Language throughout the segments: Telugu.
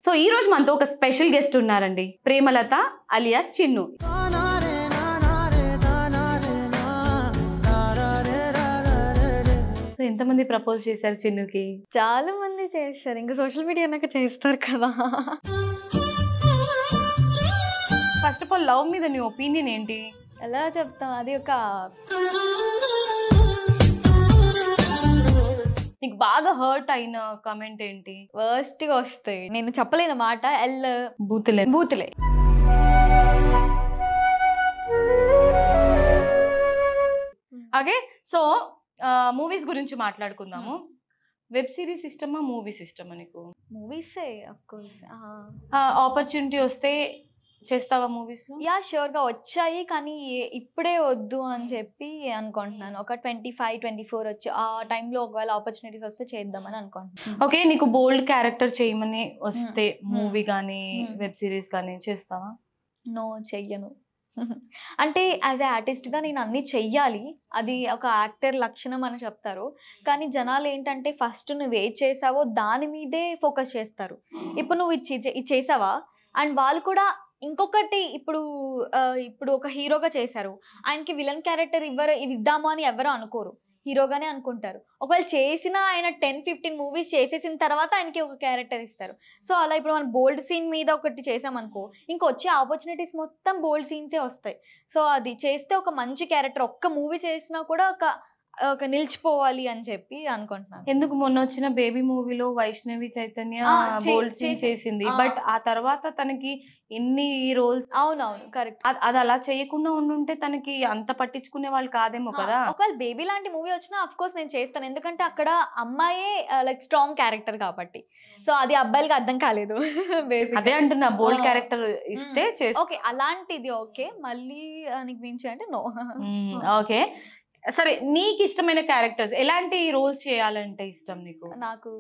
సో ఈ రోజు మనతో ఒక స్పెషల్ గెస్ట్ ఉన్నారండి, ప్రేమలత అలియాస్ చిన్ను. సో ఎంతమంది ప్రపోజ్ చేశారు చిన్నుకి? చాలా మంది చేస్తారు, ఇంకా సోషల్ మీడియా అన్నాక చేస్తారు కదా. ఫస్ట్ ఆఫ్ ఆల్ లవ్ మీద నీ ఒపీనియన్ ఏంటి? ఎలా చెప్తాం, అది ఒక నీకు బాగా హర్ట్ అయిన కమెంట్ ఏంటి? వర్స్ట్ గా వస్తాయి, నేను చెప్పలేని మాట. బూతులే. బూతులే. ఓకే, సో మూవీస్ గురించి మాట్లాడుకుందాము. వెబ్ సిరీస్ ఇష్టమా, మూవీస్ ఇష్టమా నీకు? మూవీసే ఆఫ్ కోర్స్. ఆపర్చునిటీ వస్తే చేస్తావా మూవీస్ లో? యా, షూర్ గా వచ్చాయి, కానీ ఇప్పుడే వద్దు అని చెప్పి అనుకుంటున్నాను. ఒక 25-24 వచ్చి ఆ టైంలో ఒకవేళ ఆపర్చునిటీస్ వస్తే చేద్దామని అనుకుంటున్నాను. ఓకే, నీకు బోల్డ్ క్యారెక్టర్ చేయమని వస్తే మూవీ కానీ వెబ్ సిరీస్ కానీ చేస్తావా? నో, చెయ్యను. అంటే యాజ్ ఏ ఆర్టిస్ట్గా నేను అన్నీ చెయ్యాలి, అది ఒక యాక్టర్ లక్షణం అని చెప్తారు. కానీ జనాలు ఏంటంటే ఫస్ట్ నువ్వు ఏ చేసావో దాని మీదే ఫోకస్ చేస్తారు. ఇప్పుడు నువ్వు ఇది చేసావా, అండ్ వాళ్ళు కూడా ఇంకొకటి ఇప్పుడు ఒక హీరోగా చేశారు, ఆయనకి విలన్ క్యారెక్టర్ ఇద్దాము అని ఎవరు అనుకోరు, హీరోగానే అనుకుంటారు. ఒకవేళ చేసిన ఆయన 10-15 మూవీస్ చేసేసిన తర్వాత ఆయనకి ఒక క్యారెక్టర్ ఇస్తారు. సో అలా ఇప్పుడు మనం బోల్డ్ సీన్ మీద ఒకటి చేసామనుకో, ఇంకొచ్చే ఆపర్చునిటీస్ మొత్తం బోల్డ్ సీన్సే వస్తాయి. సో అది చేస్తే ఒక మంచి క్యారెక్టర్, ఒక్క మూవీ చేసినా కూడా ఒక నిలిచిపోవాలి అని చెప్పి అనుకుంటున్నాను. ఎందుకు మొన్న వచ్చిన బేబీ మూవీలో వైష్ణవి చైతన్య బోల్డ్ సీన్ చేసింది, బట్ ఆ తర్వాత తనకి ఎన్ని రోల్స్. అవునవును, కరెక్ట్. అది అలా చేయకుండా ఉండుంటే తనకి అంత పట్టించుకునే వాళ్ళు కాదేమో కదా. ఒకవేళ బేబీ లాంటి మూవీ వచ్చినా అఫ్ కోర్స్ నేను చేస్తాను, ఎందుకంటే అక్కడ అమ్మాయే లైక్ స్ట్రాంగ్ క్యారెక్టర్ కాబట్టి. సో అది అబ్బాయిలకి అర్థం కాలేదు. అదే అంటున్నా, బోల్డ్ క్యారెక్టర్ ఇస్తే ఓకే, అలాంటిది ఓకే. మళ్ళీ నీకు మించి అంటే నో. ఓకే, సరే, నీకు ఇష్టమైన క్యారెక్టర్స్ ఎలాంటి రోల్స్ చేయాలంటే ఇష్టం నీకు? నాకు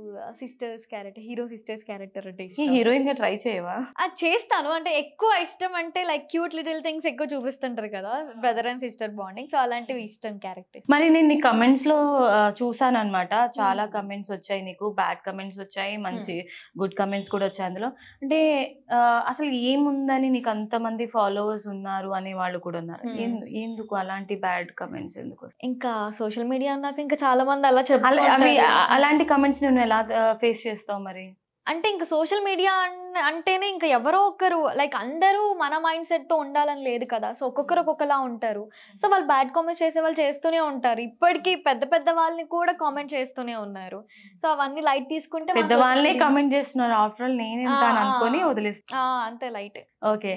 sisters character, hero sisters character అంటే ఈ ఇష్టం. హీరోయిన్ గా ట్రై చేయవా? అది చేస్తాను, అంటే ఎక్కువ ఇష్టం అంటే లైక్ క్యూట్ లిటిల్ థింగ్స్ ఎక్కువ చూపిస్తుంటారు కదా, brother and sister bonding. So అలాంటివి ఇష్టం క్యారెక్టర్. మరి నేను నీ కమెంట్స్ లో చూసాను అనమాట, చాలా కమెంట్స్ వచ్చాయి నీకు, బ్యాడ్ కమెంట్స్ వచ్చాయి, మంచి గుడ్ కమెంట్స్ కూడా వచ్చాయి అందులో. అంటే అసలు ఏముందని నీకు అంతమంది ఫాలోవర్స్ ఉన్నారు అనే వాళ్ళు కూడా ఉన్నారు. ఎందుకు అలాంటి బ్యాడ్ కమెంట్స్ ఎందుకు? ఇంకా సోషల్ మీడియా అన్నాక ఇంకా చాలా మంది అలా చెప్పాలి. అలాంటి కమెంట్స్ నువ్వు ఎలా ఫేస్ చేస్తావు మరి? అంటే ఇంకా సోషల్ మీడియా అంటేనే ఇంకా ఎవరో ఒకరు, లైక్ అందరూ మన మైండ్ సెట్ తో ఉండాలని లేదు కదా. సో ఒక్కొక్కరు ఒక్కొక్కలా ఉంటారు. సో వాళ్ళు బ్యాడ్ కామెంట్స్ చేసే వాళ్ళు చేస్తూనే ఉంటారు, ఇప్పటికీ పెద్ద పెద్ద వాళ్ళని కూడా కామెంట్ చేస్తూనే ఉన్నారు. సో అవన్నీ లైట్ తీసుకుంటే పెద్ద వాళ్ళనే కామెంట్ చేస్తున్నారు, ఆఫ్టర్ ఆల్ నేను అనుకొని వదిలేస్తా, అంతే లైట్. ఓకే.